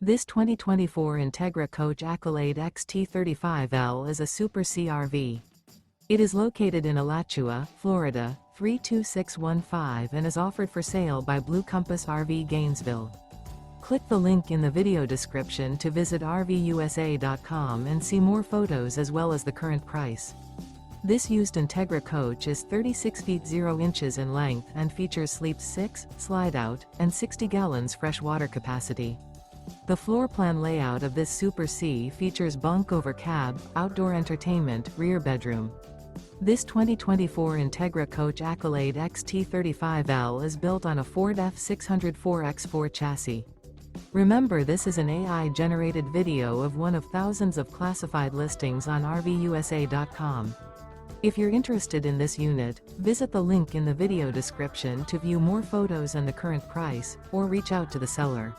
This 2024 Entegra Coach Accolade XT 35L is a Super CRV. It is located in Alachua, Florida, 32615 and is offered for sale by Blue Compass RV Gainesville. Click the link in the video description to visit RVUSA.com and see more photos as well as the current price. This used Entegra coach is 36 feet 0 inches in length and features sleep 6, slide-out, and 60 gallons fresh water capacity. The floor plan layout of this Super C features bunk over cab, outdoor entertainment, rear bedroom. This 2024 Entegra Coach Accolade XT 35L is built on a Ford F600 4x4 chassis. Remember, this is an AI-generated video of one of thousands of classified listings on RVUSA.com. If you're interested in this unit, visit the link in the video description to view more photos and the current price, or reach out to the seller.